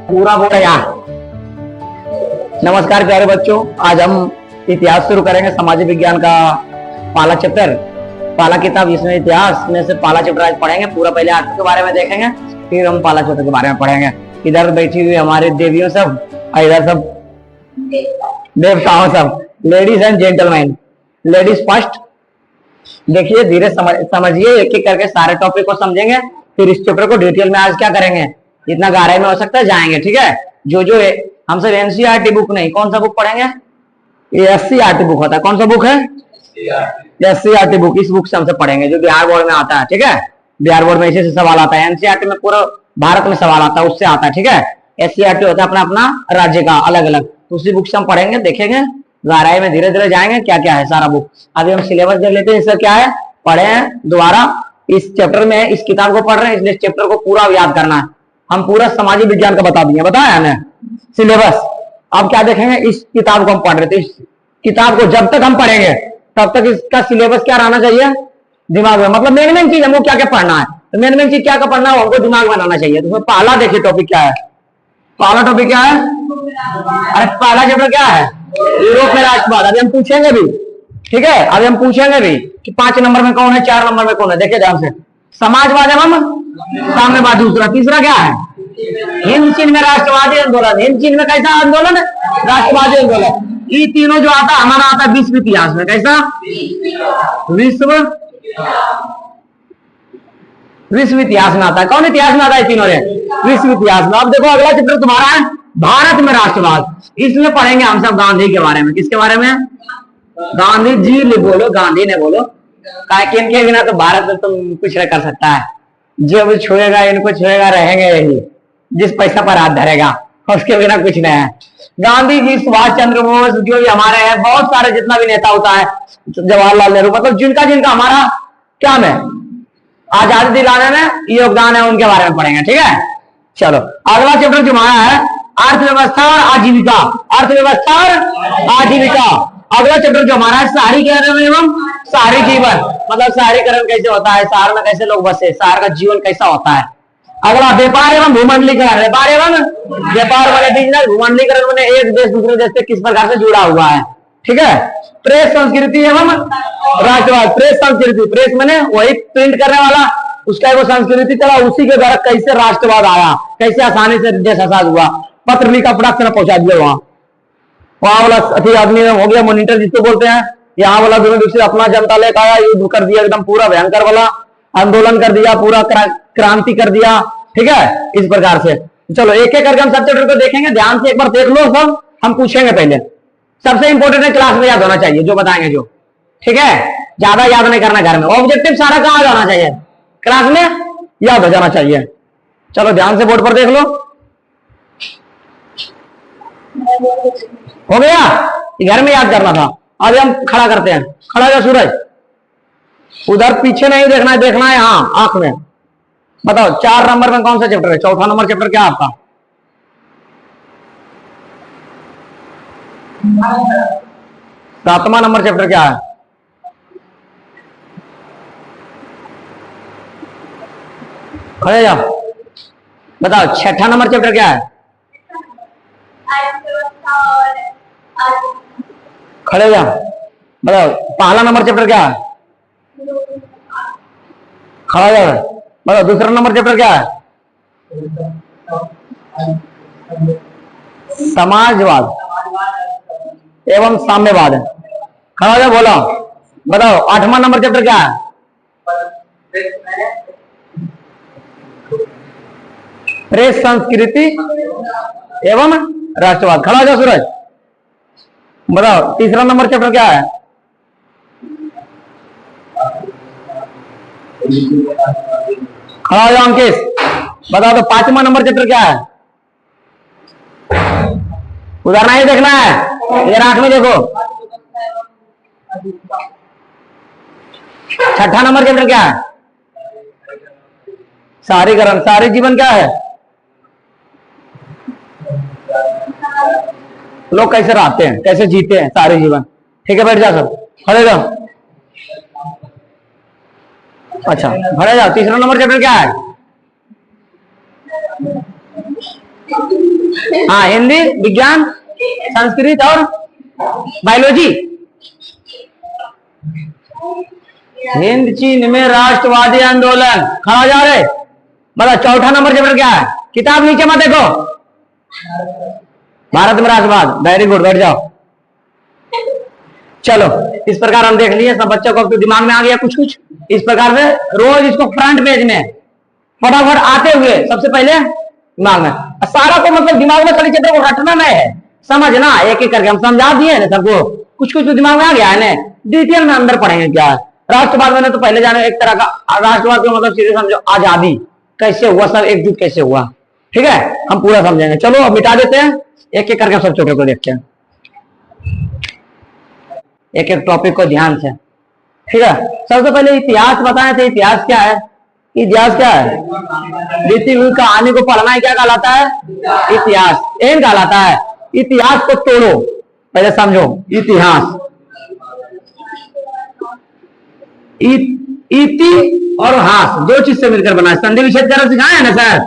पूरा बोला यार। नमस्कार प्यारे बच्चों, आज हम इतिहास शुरू करेंगे, सामाजिक विज्ञान का पहला चैप्टर, पहला किताब, जिसमें इतिहास में से पहला चैप्टर आज पढ़ेंगे। पूरा पहले आर्ट के बारे में देखेंगे, फिर हम पहला चैप्टर के बारे में पढ़ेंगे। इधर बैठी हुई हमारे देवियों सब, इधर सब देवताओं सब। Ladies and gentleman, ladies first. देखिए, धीरे समझिए, एक एक करके सारे टॉपिक को समझेंगे, फिर इस चैप्टर को डिटेल में आज क्या करेंगे, जितना गहराई में हो सकता है जाएंगे। ठीक है, जो जो हम सब एनसीईआरटी बुक नहीं, कौन सा बुक पढ़ेंगे? ये एससीईआरटी बुक होता है। कौन सा बुक है? SCERT book. इस बुक से हमसे पढ़ेंगे, जो बिहार बोर्ड में आता है। ठीक है, बिहार बोर्ड में ऐसे सवाल आता है, एनसीईआरटी में पूरा भारत में सवाल आता है, उससे आता है। ठीक है, एससीईआरटी होता है अपना अपना राज्य का अलग अलग, तो उसी बुक से हम पढ़ेंगे, देखेंगे, गहराई में धीरे धीरे जाएंगे क्या क्या है सारा बुक। अभी हम सिलेबस देख लेते हैं, इसका क्या है, पढ़े हैं दोबारा। इस चैप्टर में इस किताब को पढ़ रहे हैं, इसलिए चैप्टर को पूरा याद करना है। हम पूरा सामाजिक विज्ञान का बता दिए, बताया हमें सिलेबस। अब क्या देखेंगे, इस किताब को हम पढ़ रहे थे, इस किताब को जब तक हम पढ़ेंगे तब तक इसका सिलेबस क्या रहना चाहिए, दिमाग में। मतलब मेन मेन चीज हमको क्या क्या पढ़ना है, तो मेन मेन चीज क्या क्या पढ़ना है हमको दिमाग में बनाना चाहिए। तो पहला देखिए टॉपिक क्या है, पहला टॉपिक क्या है? अरे पहला चैप्टर क्या है? यूरोप में राष्ट्रवाद। अभी हम पूछेंगे भी, ठीक है, अभी हम पूछेंगे भी कि 5 नंबर में कौन है, 4 नंबर में कौन है। देखिए ध्यान से, समाजवाद एवं साम्यवाद दूसरा, तीसरा क्या है? हिंद चीन में राष्ट्रवादी आंदोलन। हिंद चीन में कैसा आंदोलन है? राष्ट्रवादी आंदोलन। ये तीनों जो आता हमारा आता है विश्व इतिहास में। कैसा? विश्व इतिहास में आता है। कौन इतिहास में आता है? तीनों रे विश्व इतिहास में। अब देखो अगला चैप्टर तुम्हारा है भारत में राष्ट्रवाद। इसमें पढ़ेंगे हम सब गांधी के बारे में। किसके बारे में? गांधी जी ने बोलो, गांधी ने बोलो। इनके बिना तो भारत में तुम कुछ नहीं कर सकता है। जो छुएगा इनको छुएगा, रहेंगे यही जिस पैसा पर हाथ धरेगा, उसके बिना कुछ नहीं है। गांधी जी, सुभाष चंद्र बोस, जो भी हमारे हैं, बहुत सारे जितना भी नेता होता है, जवाहरलाल नेहरू, मतलब जिनका जिनका हमारा क्या में आजादी दिलाने में योगदान है, उनके बारे में पढ़ेंगे। ठीक है, चलो अगला चैप्टर जो हमारा है अर्थव्यवस्था और आजीविका। अर्थव्यवस्था और आजीविका अगला चैप्टर जो हमारा है शहरीकरण एवं शहरी जीवन। मतलब शहरीकरण कैसे होता है, शहर में कैसे लोग बसे, शहर का जीवन कैसा होता है। अगला व्यापार एवं भूमंडलीकरण। व्यापार एवं व्यापार वाले बिजनेस, भूमंडलीकरण मैंने एक देश दूसरे देश से किस प्रकार से जुड़ा हुआ है। ठीक है, प्रेस संस्कृति एवं राष्ट्रवाद। प्रेस संस्कृति, प्रेस मैंने वही प्रिंट करने वाला, उसका वो संस्कृति चला, उसी के द्वारा कैसे राष्ट्रवाद आया, कैसे आसानी से देश आजाद हुआ, पत्र लिखा प्रोडक्शन पहुंचा दिया वहां वाला अति आदमी हो गया मॉनिटर जिसको बोलते हैं। यहाँ वाला दूसरे अपना जनता लेकर आया, युद्ध कर दिया, एकदम पूरा भयंकर वाला आंदोलन कर दिया, पूरा क्रांति कर दिया। ठीक है, इस प्रकार से चलो एक एक करके हम सब चैप्टर को देखेंगे। ध्यान से एक बार देख लो सब, हम पूछेंगे पहले। सबसे इंपॉर्टेंट है, क्लास में याद होना चाहिए जो बताएंगे जो। ठीक है, ज्यादा याद नहीं करना, घर में ऑब्जेक्टिव सारा कहाँ जाना चाहिए, क्लास में याद हो जाना चाहिए। चलो ध्यान से बोर्ड पर देख लो, हो गया? घर में याद करना था। अभी हम खड़ा करते हैं, खड़ा हो सूरज, उधर पीछे नहीं देखना है, देखना है हाँ आंख में। बताओ 4 नंबर में कौन सा चैप्टर है? चौथा नंबर चैप्टर क्या आपका? सातवां नंबर चैप्टर क्या है? खड़े जाओ, बताओ 6ठा नंबर चैप्टर क्या है? खड़े जाओ, बताओ पहला नंबर चैप्टर क्या है? खड़ा जाओ, बताओ दूसरा नंबर चैप्टर क्या है? समाजवाद एवं साम्यवाद। खड़ा जाओ, बोलो, बताओ 8वां नंबर चैप्टर क्या है? प्रेस संस्कृति एवं राष्ट्रवाद। खड़ा जाओ सूरज, बताओ तीसरा नंबर चैप्टर क्या है? खड़ा जाओ अंकेश, बताओ तो 5वां नंबर चैप्टर क्या है? उधर नहीं देखना है, इधर आंख में देखो। 6ठा नंबर चैप्टर क्या है? शहरीकरण। शहरी जीवन क्या है? लोग कैसे रहते हैं, कैसे जीते हैं शहरी जीवन। ठीक है, बैठ जाओ सब, खड़े जाओ। अच्छा खड़े जाओ। तीसरा नंबर चैप्टर क्या है? हाँ, हिंदी, विज्ञान, संस्कृत और बायोलॉजी। हिंद चीन में राष्ट्रवादी आंदोलन, खड़ा जा रहे। मतलब चौथा नंबर चैप्टर क्या है? किताब नीचे मत देखो, भारत में राष्ट्रवाद। वेरी गुड, बैठ जाओ। चलो, इस प्रकार हम देख लिए, सब बच्चों को अब तो दिमाग में आ गया कुछ कुछ। इस प्रकार से रोज इसको फ्रंट पेज में फटाफट आते हुए सबसे पहले दिमाग में, सारा को मतलब दिमाग में सारी चीजों को रटना नहीं है, समझना एक एक करके। हम समझा दिए ना सबको, कुछ कुछ तो दिमाग में आ गया है ना। डिटेल में अंदर पढ़ेंगे क्या है राष्ट्रवाद में, तो पहले जाने एक तरह का राष्ट्रवाद का मतलब सीधे समझो आजादी कैसे हुआ, सब एकजुट कैसे हुआ, ठीक है, हम पूरा समझेंगे। चलो अब मिटा देते हैं, एक एक करके सब छोटे को देखते हैं, एक एक टॉपिक को ध्यान से, ठीक है। सबसे पहले इतिहास बताए थे। इतिहास क्या है? इतिहास क्या है? बीती हुई कहानी को पढ़ना क्या कहलाता है? इतिहास। एम कहलाता है। इतिहास को तोड़ो, पहले समझो। इतिहास, इति और हास दो चीज से मिलकर बना है। संधि विच्छेद करना सिखाया है ना सर,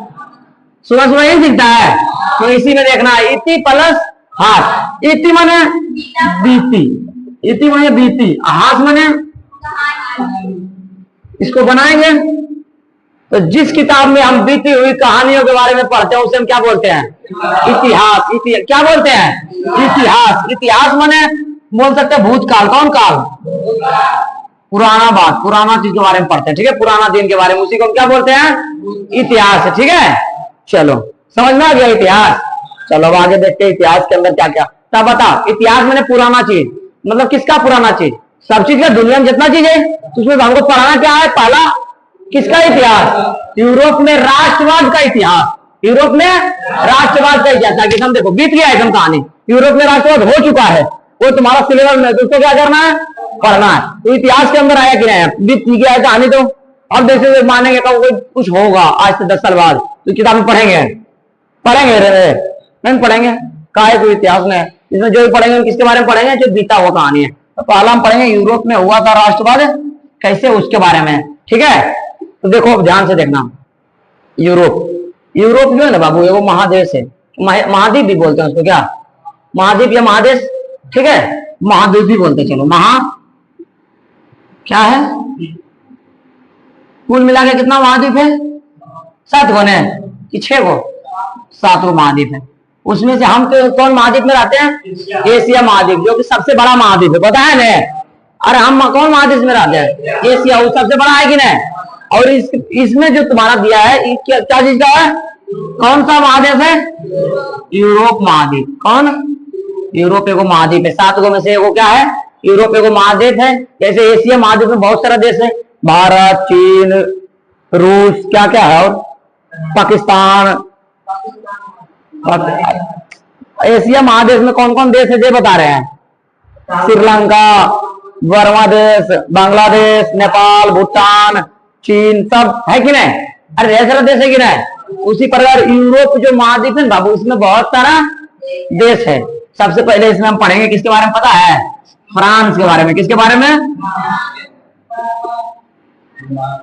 सुबह सुबह यही सीखता है, तो इसी में देखना है इति प्लस हास। इति माने बीती, इति माने बीती, हास माने, इसको बनाएंगे तो जिस किताब में हम बीती हुई कहानियों के बारे में पढ़ते हैं उसे हम क्या बोलते हैं? इतिहास। क्या बोलते हैं? इतिहास। इतिहास माने बोल सकते हैं भूतकाल। कौन काल? पुराना बात, पुराना चीज के बारे में पढ़ते हैं, ठीक है, पुराना दिन के बारे में, उसी को हम क्या बोलते हैं? इतिहास, ठीक है। चलो, समझ में आ गया इतिहास। चलो अब आगे देखते हैं इतिहास के अंदर क्या क्या। तब बता, इतिहास मैंने पुराना चीज, मतलब किसका पुराना चीज? सब चीज का, दुनिया में जितना चीज है तो उसमें हमको पढ़ाना क्या है? पहला किसका इतिहास? यूरोप में राष्ट्रवाद का इतिहास। यूरोप में राष्ट्रवाद का इतिहास, ताकि हम देखो बीत गया एकदम कहानी, यूरोप में राष्ट्रवाद हो चुका है, वो तुम्हारा सिलेबस में, तो उसको क्या करना है? पढ़ना है। तो इतिहास के अंदर आया कि नहीं? बीत गया है कहानी, तो अब जैसे मानेंगे कब कोई कुछ होगा आज से 10 साल बाद, तो किताब में पढ़ेंगे नहीं पढ़ेंगे? काहे को इतिहास में इसमें जो भी पढ़ेंगे किसके बारे में पढ़ेंगे? जो बीता हुआ कहानी है। तो पहला हम पढ़ेंगे यूरोप में हुआ था राष्ट्रवाद कैसे, उसके बारे में, ठीक है। तो देखो अब ध्यान से देखना, यूरोप जो है ना बाबू, वो महादेश है, महाद्वीप भी बोलते हैं उसको, क्या महाद्वीप या महादेश, ठीक है, महाद्वीप भी बोलते हैं। चलो, महा क्या है? कुल मिला के कितना महाद्वीप है? 7 गो ने कि 6 गो? 7 गो महाद्वीप है। उसमें से हम तो कौन महाद्वीप में रहते हैं? एशिया महाद्वीप, जो कि सबसे बड़ा महाद्वीप है, पता है ना। अरे हम कौन महादेश में रहते हैं? एशिया, वो सबसे बड़ा है कि नहीं? और इसमें जो तुम्हारा दिया है क्या चीज का है? कौन सा महादेश है? यूरोप महाद्वीप। कौन? यूरोप एगो महाद्वीप है। 7 गो में से एगो क्या है? यूरोप एगो महाद्वीप है। जैसे एशिया महाद्वीप में बहुत सारा देश है, भारत, चीन, रूस, क्या क्या है, और पाकिस्तान। एशिया महादेश में कौन कौन देश है ये बता रहे हैं? श्रीलंका, बर्मा देश, बांग्लादेश, नेपाल, भूटान, चीन, सब है कि नहीं? अरे ढेर सारा देश है कि नहीं? उसी प्रकार यूरोप जो महाद्वीप है बाबू, उसमें बहुत सारा देश है। सबसे पहले इसमें हम पढ़ेंगे किसके बारे में, पता है? फ्रांस के बारे में। किसके बारे में?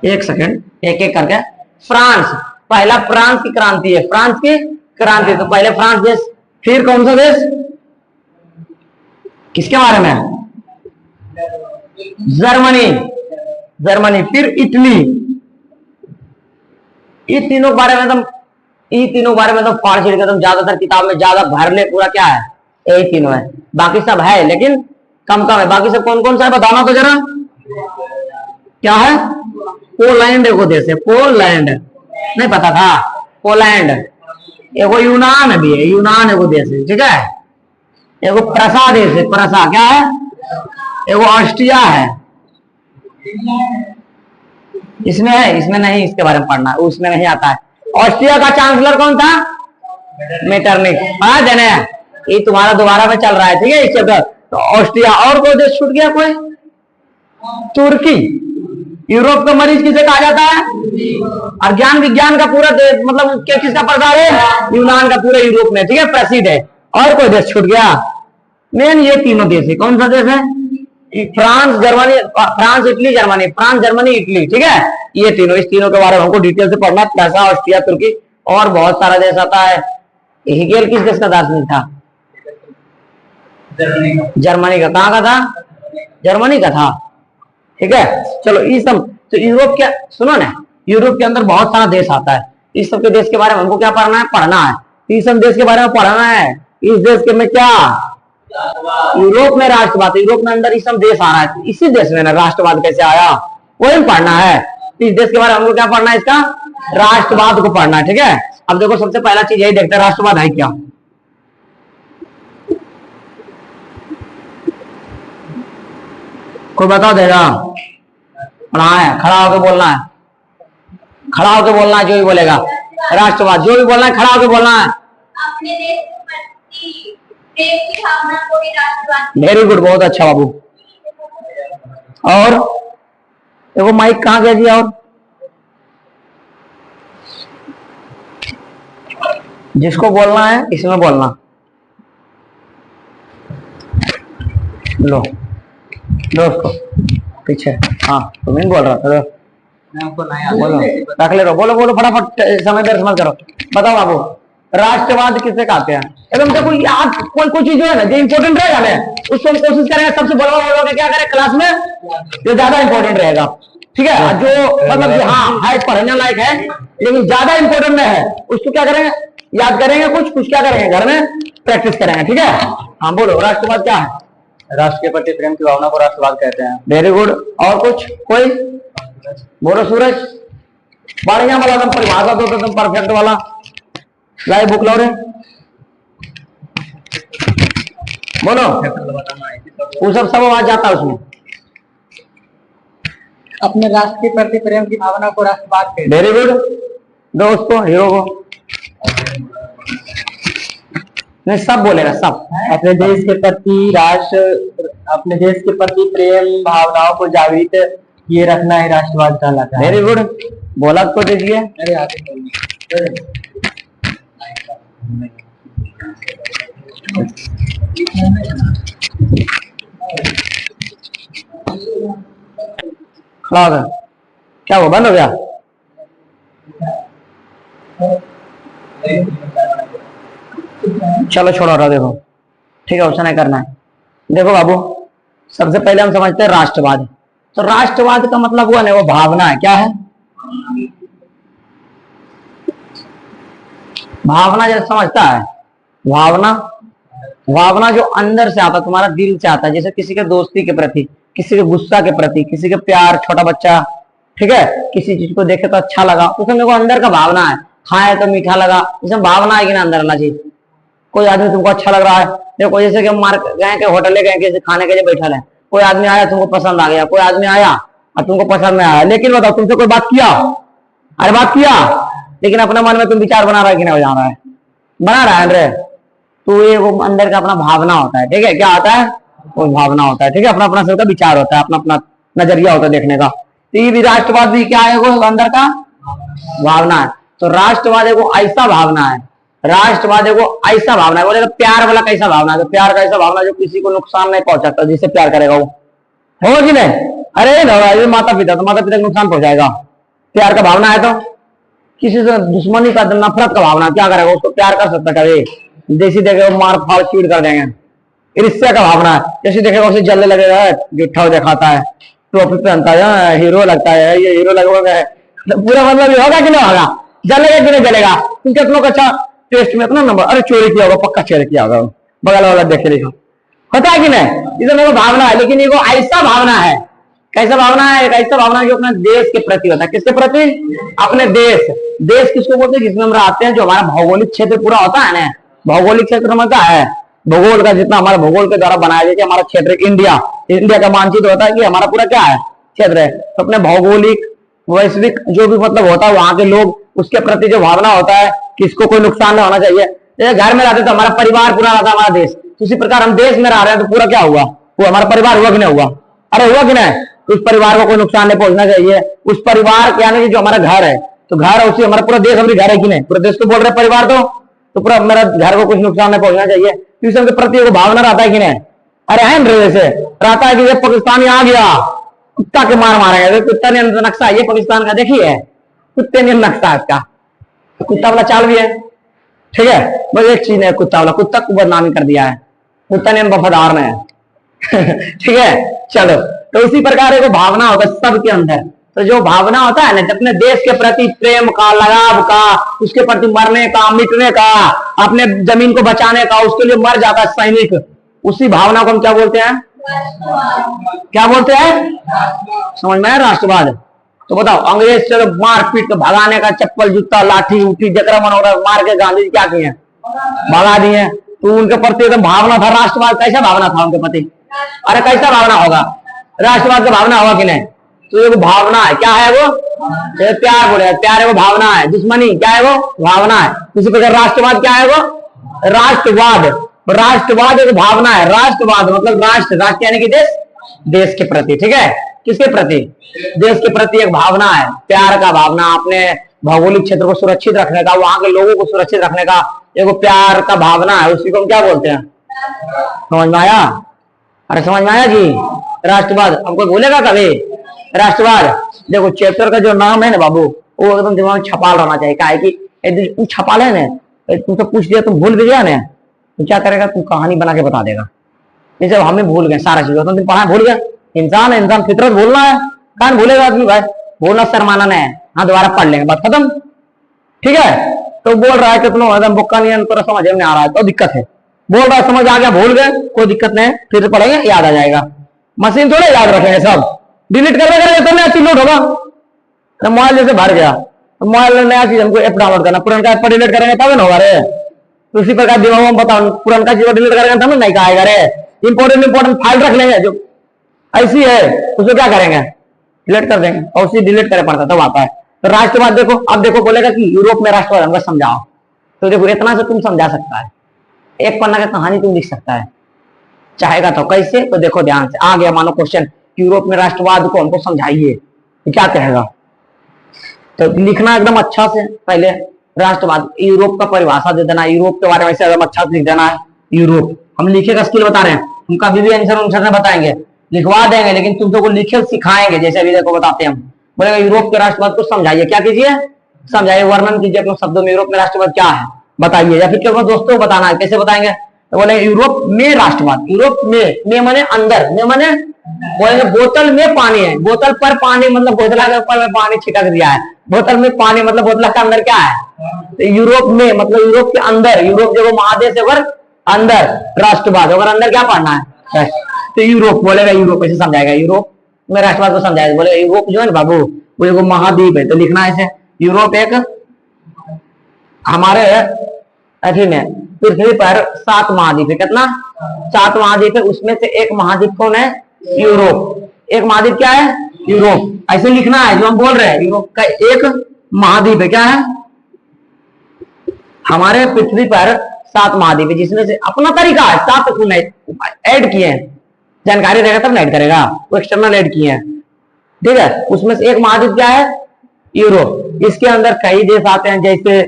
एक सेकंड, एक एक करके। फ्रांस, पहला फ्रांस की क्रांति है, फ्रांस की क्रांति। तो पहले फ्रांस देश, फिर कौन सा देश? किसके बारे में? जर्मनी, फिर इटली। ये तीनों बारे में तो फाड़ छिड़ के तुम ज्यादातर किताब में ज्यादा भर ले, पूरा क्या है? यही तीनों है, बाकी सब है लेकिन कम है। बाकी सब कौन कौन सा है बताना तो जरा। क्या है? पोलैंड एगो देश है, पोलैंड, नहीं पता था? पोलैंड एगो, यूनान भी है, यूनान एगो देश है, ठीक है। एगो प्रसा देश है, प्रसा क्या है? एगो ऑस्ट्रिया है, इसमें है, इसमें नहीं, इसके बारे में पढ़ना, उसमें नहीं आता है। ऑस्ट्रिया का चांसलर कौन था? मेटरनिक। हाँ देने, ये तुम्हारा दोबारा में चल रहा है, ठीक है, इस चैप्टर। तो ऑस्ट्रिया, और कोई देश छूट गया कोई? तुर्की। यूरोप का मरीज किसे कहा जाता है? और ज्ञान विज्ञान का पूरा देश, मतलब किसका प्रसार है? यूनान का पूरे यूरोप में, ठीक है, प्रसिद्ध है। और कोई देश छूट गया? मेन ये तीनों देश है। कौन सा देश है? France, Germany, France, Italy, Germany, France, Germany, Italy, ठीक है, ये तीनों। इस तीनों के बारे में हमको डिटेल से पढ़ना, पैसा, ऑस्ट्रिया, तुर्की, और बहुत सारा देश आता है, हेगेल किस देश का दार्शनिक था? जर्मनी का। कहाँ का था? जर्मनी का था। ठीक है, चलो ये सब तो यूरोप के, सुनो ना, यूरोप के अंदर बहुत सारा देश आता है। इस सब के देश के बारे में हमको क्या पढ़ना है? पढ़ना है। इस सब देश के बारे में पढ़ना है। इस देश के में क्या? यूरोप में राष्ट्रवाद, यूरोप में अंदर इस सब देश आ रहा है, इसी देश में ना राष्ट्रवाद कैसे आया वही पढ़ना है। इस देश के बारे में हमको क्या पढ़ना है? इसका राष्ट्रवाद को पढ़ना है। ठीक है, अब देखो सबसे पहला चीज यही देखते हैं, राष्ट्रवाद है क्या। कोई बता देगा? पढ़ा है, खड़ा होकर बोलना है, खड़ा होकर बोलना है, जो भी बोलेगा राष्ट्रवाद, जो भी बोलना है खड़ा होकर बोलना है। अपने देश के प्रति प्रेम की भावना को ही राष्ट्रवाद। वेरी गुड, बहुत अच्छा बाबू। और देखो माइक कहाँ गया जी? और जिसको बोलना है इसमें बोलना। लो उसको पीछे। हाँ तुम ही बोल रहा था, बोलो, रख ले रहो, बोलो बोलो फटाफट, समय देर मत करो। बताओ बाबू, राष्ट्रवाद किसे कहते हैं? एकदम देखो याद, कोई चीज जो है ना जो इंपॉर्टेंट रहेगा ना उसको हम कोशिश करेंगे सबसे बोलो के क्या करें क्लास में, जो ज्यादा इंपॉर्टेंट रहेगा। ठीक है, जो मतलब हाँ है पढ़ने लायक है लेकिन ज्यादा इंपॉर्टेंट नहीं है उसको क्या करेंगे? याद करेंगे, कुछ क्या करेंगे घर में प्रैक्टिस करेंगे। ठीक है, हाँ बोलो, राष्ट्रवाद क्या है? राष्ट्र के प्रति प्रेम की भावना को राष्ट्रवाद कहते हैं। Very good. और कुछ कोई बोलो? सूरज, बढ़िया वाला तुम परिभाषा दो तो तुम परफेक्ट वाला। लाइव बुक लो रे, बोलो। वो सब आवाज जाता है उसमें। अपने राष्ट्र के प्रति प्रेम की भावना को राष्ट्रवाद कहते हैं। Very good. दोस्तों हीरो को नहीं, सब बोलेगा सब। अपने देश के प्रति अपने देश के प्रति प्रेम भावनाओं को जागृत किए रखना ही राष्ट्रवाद कहलाता है। वेरी गुड, बोला तो दीजिए। अरे आगे खड़ा हो गया क्या? वो बंद हो गया? चलो छोड़ो रहा, देखो ठीक है, उससे नहीं करना है। देखो बाबू, सबसे पहले हम समझते हैं राष्ट्रवाद। तो राष्ट्रवाद का मतलब हुआ ना वो भावना है। क्या है? भावना जैसे समझता है, भावना जो अंदर से आता, तुम्हारा दिल से आता है। जैसे किसी के दोस्ती के प्रति, किसी के गुस्सा के प्रति, किसी के प्यार, छोटा बच्चा, ठीक है, किसी चीज को देखे तो अच्छा लगा, उसमें मेरे को अंदर का भावना है। खाए तो मीठा लगा, इसमें भावना है कि ना अंदर वाला चीज। कोई आदमी तुमको अच्छा लग रहा है, देखो जैसे कि मार्क गए के होटल गए किसी खाने के लिए बैठा है, कोई आदमी आया तुमको पसंद आ गया, कोई आदमी आया और तुमको पसंद नहीं आया, लेकिन बताओ तुमसे कोई बात किया? अरे बात किया, लेकिन अपने मन में तुम विचार बना रहा है कि नहीं? बना रहा है, बना रहा है रे। तो ये वो अंदर का अपना भावना होता है। ठीक है, क्या होता है? वो भावना होता है। ठीक है, अपना अपना सबका विचार होता है, अपना अपना नजरिया होता है देखने का। तो ये भी राष्ट्रवाद भी क्या है? वो अंदर का भावना है। तो राष्ट्रवाद एगो ऐसा भावना है, राष्ट्रवाद एगो ऐसा भावना है। बोलेगा प्यार वाला कैसा भावना है? तो प्यार का ऐसा भावना जो किसी को नुकसान नहीं पहुंचाता, जिससे प्यार करेगा वो, हो कि नहीं? अरे माता पिता, तो माता पिता को नुकसान पहुंचाएगा। प्यार का भावना है तो किसी से दुश्मनी का, नफरत का भावना, क्या करेगा? उसको प्यार कर सकता कभी? जैसी देखेगा मार फाड़ चीड़ कर देंगे। ईर्ष्या का भावना है, जैसे देखेगा उसे जलने लगेगा, जुट्ठा दिखाता है, टोपी पहनता है, हीरो लगता है, ये हीरो लगोगे, पूरा मतलब ये होगा कि नहीं होगा? जलेगा कि नहीं जलेगा? क्योंकि इतना अच्छा टेस्ट में इतना नंबर, अरे चोरी किया होगा, पक्का चोरी किया होगा, बगल वाला देख के लिखो, होता है कि नहीं? इधर मेरे भावना है, लेकिन ये ऐसा भावना है। कैसा भावना है? एक ऐसा भावना जो अपने देश के प्रति होता है। किसके प्रति? अपने देश। देश किसको बोलते हैं? जिसमें हम रहते हैं, जो हमारा भौगोलिक क्षेत्र पूरा होता है ना। भौगोलिक क्षेत्र में क्या है? भूगोल का जितना हमारा भूगोल के द्वारा बनाया जाए, हमारा क्षेत्र इंडिया, इंडिया का मानचित्र होता है कि हमारा पूरा क्या है? क्षेत्र है। तो अपने भौगोलिक वैश्विक जो भी मतलब होता है, वहां के लोग उसके प्रति जो भावना होता है कि इसको कोई नुकसान नहीं होना चाहिए। जैसे घर में रहते तो हमारा परिवार पूरा रहता है, हमारा देश। उसी प्रकार हम देश में रह रहे हैं तो पूरा क्या हुआ? वो हमारा परिवार हुआ कि नहीं हुआ? अरे हुआ कि नहीं? उस परिवार को कोई नुकसान नहीं पहुंचना चाहिए। उस परिवार के यानी कि जो हमारा घर है, तो घर है, उसी हमारा पूरा देश हमारी घर है कि नहीं? पूरा देश को बोल रहे परिवार, तो पूरा मेरा घर को कुछ नुकसान नहीं पहुंचना चाहिए। तो इसके प्रति एक भावना रहता है कि नहीं? अरे है ना, जैसे रहता है कि जब पाकिस्तानी आ गया कुत्ता के मार मारेंगे। कुत्ता ने नक्शा ये पाकिस्तान का देखिए, कुत्ते ने नक्शा इसका, कुत्ता वाला चाल भी है। ठीक है, बस एक चीज है, कुत्ता वाला, कुत्ता को बदनामी कर दिया है, कुत्ता ने वफादार ने ठीक है। चलो, तो इसी प्रकार एक भावना होता है सबके अंदर। तो जो भावना होता है ना, अपने देश के प्रति प्रेम का, लगाव का, उसके प्रति मरने का, मिटने का, अपने जमीन को बचाने का, उसके लिए मर जाता है सैनिक, उसी भावना को हम क्या बोलते हैं? क्या बोलते हैं? समझ में आया? राष्ट्रवाद। तो बताओ, अंग्रेज से मार पीट के भगाने का, चप्पल जूता लाठी उठी जकरा मन हो रहा मार के गांधी जी क्या किए? भगा दिए। तो उनके प्रति एकदम भावना था राष्ट्रवाद। कैसा भावना था उनके प्रति? अरे कैसा भावना होगा? राष्ट्रवाद का भावना होगा कि नहीं? तो ये वो भावना है। क्या है वो? प्यार बोले, प्यार है वो भावना है। दुश्मनी क्या है वो? भावना है। इसी प्रकार राष्ट्रवाद क्या है वो? राष्ट्रवाद। राष्ट्रवाद एक भावना है। राष्ट्रवाद मतलब राष्ट्र, राष्ट्र यानी कि देश, देश के प्रति। ठीक है, किसके प्रति? देश के प्रति एक भावना है, प्यार का भावना, अपने भौगोलिक क्षेत्र को सुरक्षित रखने का, वहां के लोगों को सुरक्षित रखने का एक प्यार का भावना है। उसी को हम क्या बोलते हैं? समझ में आया? अरे समझ में आया जी? राष्ट्रवाद हमको बोलेगा कभी? राष्ट्रवाद देखो, चैप्टर का जो नाम है ना बाबू, वो एकदम दिमाग में छपाल रहना चाहिए। क्या है कि छपाल है ना, तुमसे पूछ दिया, तुम भूल गया ना, तो क्या करेगा? तुम कहानी बना के बता देगा। जैसे हमें भूल गए सारा चीज, तुम पढ़ा भूल गया। इंसान है, इंसान फितरत भूलना है, कौन भूलेगा आदमी भाई? भूलना शर्माना नहीं है। हाँ, दोबारा पढ़ लेंगे, बात खत्म। ठीक है, तो बोल रहा है कि तुम एकदम बुक्का नहीं है, तो समझ में नहीं आ रहा है, तो दिक्कत है। बोल रहा है समझ आ गया, भूल गए, कोई दिक्कत नहीं, फिर पढ़ेंगे, याद आ जाएगा। मशीन थोड़े याद रखेंगे, सब डिलीट कर करेंगे तो नया चीज लोड होगा। तो मोबाइल जैसे भर गया, तो मोबाइल में नया चीज हमको ऐप डाउनलोड करना, पुराना ऐप पर डिलीट करेंगे तब ना होगा रे। तो उसी प्रकार दिमाग में बताओ, पुराना चीज डिलीट करेंगे तब नहीं आएगा रे। इंपोर्टेंट फाइल रख लेंगे जो ऐसी है, उसको क्या करेंगे? डिलीट कर देंगे, और उसी डिलीट करे पड़ता तब आता है। तो राष्ट्रवाद देखो, अब देखो बोलेगा कि यूरोप में राष्ट्रवाद हमको समझाओ, तो देखो इतना से तुम समझा सकता है, एक पन्ना की कहानी तुम लिख सकता है, चाहेगा तो। कैसे? तो देखो ध्यान से, आ गया मानो क्वेश्चन, यूरोप में राष्ट्रवाद को हमको समझाइए, तो क्या कहेगा? तो लिखना एकदम अच्छा से, पहले राष्ट्रवाद, यूरोप का परिभाषा दे देना, यूरोप के बारे में एकदम अच्छा से लिख देना है। यूरोप हम लिखे का स्किल बता रहे हैं, हम कभी भी आंसर बताएंगे, लिखवा देंगे, लेकिन तुम को लिखे सिखाएंगे। जैसे अभी देखो बताते हैं हम, बोलेगा यूरोप के राष्ट्रवाद को समझाइए, क्या कीजिए? समझाइए, वर्णन कीजिए अपने शब्दों में, यूरोप में राष्ट्रवाद क्या है बताइए। या फिर दोस्तों को बताना है, कैसे बताएंगे? तो बोले यूरोप में राष्ट्रवाद, यूरोप में माने अंदर, में माने बोलेंगे बोतल में पानी है, बोतल पर पानी मतलब बोतला के ऊपर में पानी छिटक दिया है, बोतल में पानी मतलब बोतला के अंदर क्या है? तो यूरोप में मतलब यूरोप के अंदर, यूरोप जो महादेश है अंदर राष्ट्रवाद, अगर अंदर क्या पढ़ना है? तो यूरोप बोलेगा, यूरोप ऐसे समझाएगा, यूरोप में राष्ट्रवाद को समझाएगा। बोलेगा यूरोप जो है ना बाबू, वो एक महाद्वीप है, तो लिखना ऐसे, यूरोप एक हमारे अथी में पृथ्वी पर 7 महाद्वीप है। कितना? 7 महाद्वीप है, उसमें से एक महाद्वीप कौन है? यूरोप। एक महाद्वीप क्या है? यूरोप। ऐसे लिखना है जो हम बोल रहे हैं, यूरोप का एक महाद्वीप है। क्या है? हमारे पृथ्वी पर 7 महाद्वीप है, जिसमें से अपना तरीका है, 7 ऐड किए हैं, जानकारी रहेगा तब ऐड करेगा, वो एक्सटर्नल ऐड किए हैं। ठीक है, उसमें से एक महाद्वीप क्या है? यूरोप। इसके अंदर कई देश आते हैं, जैसे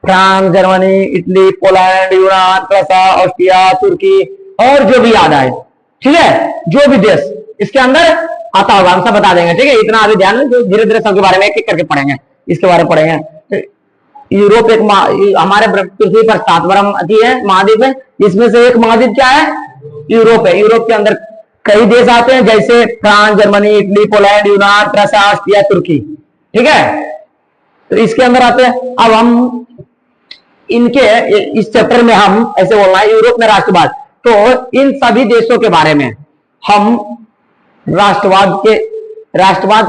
फ्रांस, जर्मनी, इटली, पोलैंड, यूनान, रसा, ऑस्ट्रिया, तुर्की और जो भी याद आए। ठीक है, जो भी देश इसके अंदर आता होगा हम सब बता देंगे। ठीक है, इतना अभी ध्यान में, धीरे धीरे सबके बारे में एक एक करके पढ़ेंगे, इसके बारे में पढ़ेंगे। तो यूरोप एक हमारे पृथ्वी पर 7 महाद्वीप है, इसमें से एक महाद्वीप क्या है? यूरोप है। यूरोप के अंदर कई देश आते हैं, जैसे फ्रांस, जर्मनी, इटली, पोलैंड, यूनान, रसा, ऑस्ट्रिया, तुर्की। ठीक है, तो इसके अंदर आते हैं। अब हम इनके इस चैप्टर में हम ऐसे बोलना है यूरोप में राष्ट्रवाद, तो इन सभी देशों के बारे में हम राष्ट्रवाद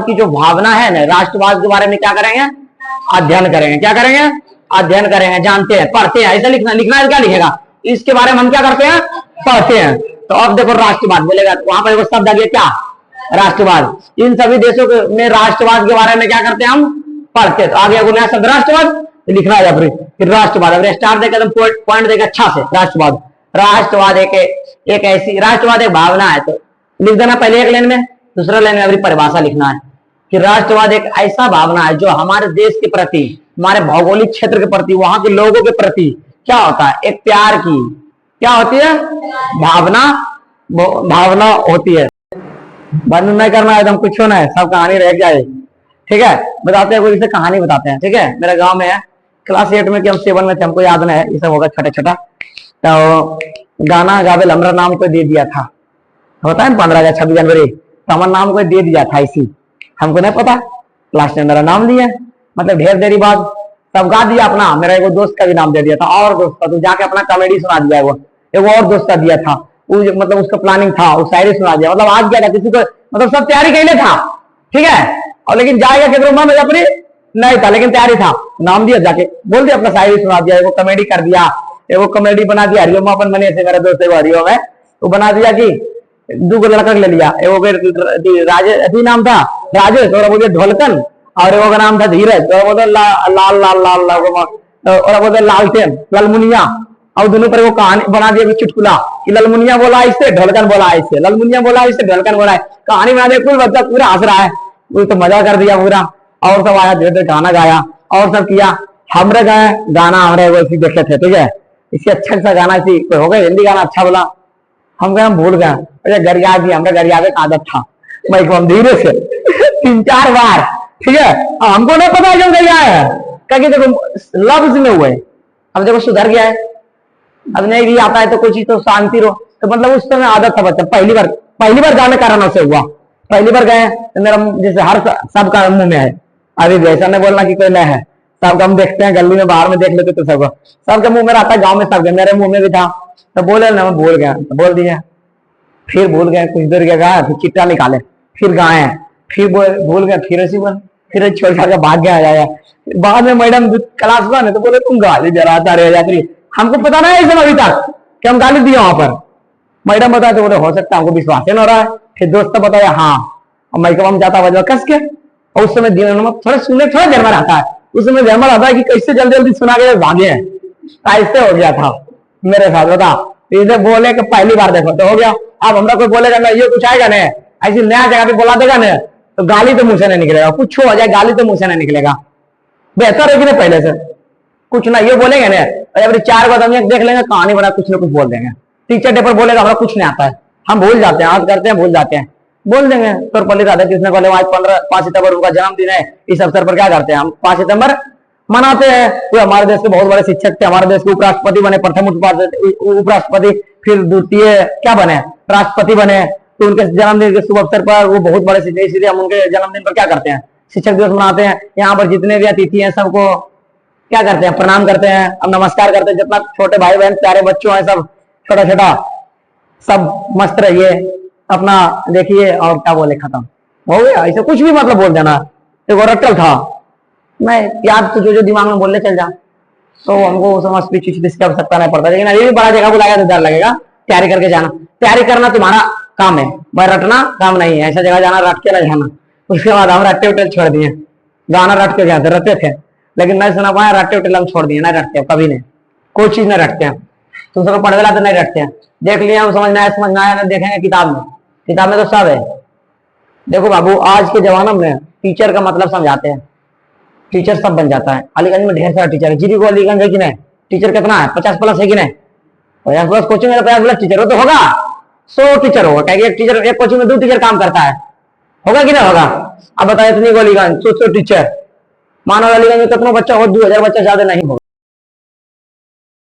की जो भावना है ना, राष्ट्रवाद के बारे में क्या करेंगे? अध्ययन करेंगे। क्या करेंगे? अध्ययन करेंगे, जानते हैं, पढ़ते हैं। ऐसा लिखना है, क्या लिखेगा? इसके बारे में हम क्या करते हैं? पढ़ते हैं। तो अब देखो राष्ट्रवाद बोलेगा, तो वहां पर एक शब्द आ गया, क्या? राष्ट्रवाद। इन सभी देशों में राष्ट्रवाद के बारे में क्या करते हैं? हम पढ़ते हैं। तो आगे नया शब्द राष्ट्रवाद लिखना है, फिर राष्ट्रवाद। अब स्टार देगा, पॉइंट देगा अच्छा से। राष्ट्रवाद एक ऐसी, राष्ट्रवाद एक भावना है, तो लिख देना पहले एक लाइन में, दूसरा लाइन में अपनी परिभाषा लिखना है कि राष्ट्रवाद एक ऐसा भावना है जो हमारे देश के प्रति, हमारे भौगोलिक क्षेत्र के प्रति, वहां के लोगों के प्रति क्या होता है? एक प्यार की क्या होती है? भावना होती है। बंद नहीं करना है एकदम, कुछ होना है, सब कहानी रह जाए। ठीक है, बताते हैं, कोई से कहानी बताते हैं। ठीक है, मेरे गांव में है, क्लास 8 में कि हम 7 में थे, हमको याद नहीं है, ये सब होगा छोटा छोटा। तो गाना गावे हमारा नाम को दे दिया था, होता है ना 15 या 26 जनवरी, तो हमारा नाम को दे दिया था इसी, हमको नहीं पता, क्लास ने मेरा नाम लिया, मतलब ढेर देरी बाद सब गा दिया अपना। मेरा एक दोस्त का भी नाम दे दिया था, और दोस्त का तो जाके अपना कॉमेडी सुना दिया, वो एक और दोस्त का दिया था, वो मतलब उसका प्लानिंग था, वो शायरी सुना दिया, मतलब आज गया था किसी को, मतलब सब तैयारी कैले था, ठीक है, और लेकिन जाएगा केकरो में अपनी नहीं था, लेकिन तैयारी था, नाम दिया, जाके बोल दिया, अपना शायरी सुना दिया, वो कॉमेडी कर दिया, वो कॉमेडी बना दिया, हरिओम अपन बने से मेरा दोस्त है हरिओम है, वो बना दिया कि 2 लड़का ले लिया, वो राजेश नाम था, राजेश, और बोले ढोलकन, और वो का नाम था धीरज, और बोलते लाल लाल लाल लाल, और बोलते लालटेन ललमुनिया, और दोनों पर वो कहानी बना दिया चुटकुला कि ललमुनिया बोला इससे, ढोलकन बोला इससे, ललमुनिया बोला इससे, ढोलकन बोला, कहानी बना दिया, कुल बच्चा पूरा हंस रहा है, वो तो मजा कर दिया पूरा, और सब आया धीरे धीरे गाना गाया, और सब किया, हमरे गए गाना हमारे वैसे देखे थे, ठीक है, इससे अच्छा गाना इसी कोई हो गया, हिंदी गाना अच्छा बोला, हम गए, हम भूल गए, अरे गरिया भी हमारे गरिया की आदत था, मैं हम धीरे से 3-4 बार, ठीक है, हमको नहीं पता क्यों गरिया है, क्योंकि देखो लफ्ज में हुए, अब देखो सुधर गया है, अब नहीं भी आता है तो कोई चीज तो शांति रहो, तो मतलब उस समय आदत था बच्चा, पहली बार जाने कारण से हुआ, पहली बार गए तो मेरा जैसे हर सबका मुंह में है, अभी वैसा नहीं बोलना कि कोई नहीं है, सबका हम देखते हैं गली में बाहर में देख लेते तो सबका मुंह में रहता है, गाँव में सबके, मेरे मुंह में भी था, तो बोले ना मैं भूल गया, तो बोल दिया, फिर भूल गए, कुछ देर गया, फिर चिट्टा निकाले, फिर गाए, फिर भूल गए, फिर ऐसी बोल, फिर छोड़ छाड़ के भाग गया, बाद में मैडम क्लास में तो बोले तुम गाली दे रहा था रे यात्री, हमको पता नहीं है अभी तक कि हम गाली दिए वहां पर, मैडम बताया तो बोले हो सकता है, हमको विश्वास नहीं हो रहा है, फिर दोस्त बताया हाँ, और मैं जाता वजह कस के, और उस समय दिन में थोड़ा सुनने थोड़ा देर में आता है, उस समय देर में आता है कि कैसे जल्दी जल्दी सुना के भागे हैं, ऐसे हो गया था मेरे साथ, बता इसे बोले कि पहली बार देखो तो हो गया, अब हमरा कोई बोलेगा ना ये कुछ आएगा नहीं, ऐसी नया जगह पे बोला देगा ना तो गाली तो मुंह से नहीं निकलेगा, कुछ हो जाए गाली तो मुंह से नहीं निकलेगा, बेहतर है कि नहीं पहले से कुछ ना ये बोलेंगे ना, अरे 4 बार हम देख लेंगे कहानी बना कुछ ना कुछ बोल देंगे, टीचर डे पर बोलेगा हमारा कुछ नहीं आता है, हम भूल जाते हैं, आज करते हैं भूल जाते हैं, बोल देंगे तो पल्ली राधा कृष्ण बोले आज 5 सितंबर उनका जन्मदिन है, इस अवसर पर क्या करते हैं हम 5 सितंबर मनाते हैं, तो हमारे देश के बहुत बड़े शिक्षक थे, हमारे देश के उपराष्ट्रपति बने, प्रथम उपराष्ट्रपति, फिर द्वितीय क्या बने राष्ट्रपति बने, तो उनके जन्मदिन के शुभ अवसर पर वो बहुत बड़े शिक्षक, इसलिए हम उनके जन्मदिन पर क्या करते हैं शिक्षक दिवस मनाते हैं, यहाँ पर जितने भी अतिथि हैं सबको क्या करते हैं प्रणाम करते हैं, हम नमस्कार करते हैं, जितना छोटे भाई बहन प्यारे बच्चों हैं सब छोटा छोटा सब मस्त रहिए अपना देखिए, और क्या बोले खत्म हो गया, ऐसे कुछ भी मतलब बोल देना, एक रट्टल था, मैं याद तो जो दिमाग में बोलने चल जा, तो हमको समझ स्पीच की आवश्यकता नहीं पड़ता, लेकिन अभी भी बड़ा जगह बुलाया तो डर लगेगा, तैयारी करके जाना, तैयारी करना तुम्हारा काम है, भाई रटना काम नहीं है, ऐसा जगह जाना रट के ना जाना, उसके बाद हम रट्टे उट्टे छोड़ दिए, गाना रट के जाते रटते थे, लेकिन नहीं सुना पाया, रट्टे उट्टे हम छोड़ दिए, नहीं रटते कभी नहीं, कोई चीज नहीं रटते हैं, तुम सबको पढ़ तो नहीं रटते हैं, देख लिया हम समझना है ना, देखेंगे किताब में तो सब है, देखो बाबू आज के जमाना में टीचर का मतलब समझाते हैं, टीचर सब बन जाता है, अलीगंज में ढेर सारा टीचर है, जीडी को अलीगंज है कि नहीं, टीचर कितना है 50+ है कि नहीं, 50+ कोचिंग में 50+ टीचर हो तो होगा 100 टीचर होगा, क्या एक टीचर एक कोचिंग में 2 टीचर काम करता है, होगा कि नहीं होगा, अब बताए इतनी को अलीगंज 100 टीचर, मानो अलीगंज में कितना बच्चा हो 2000 बच्चा ज्यादा नहीं होगा।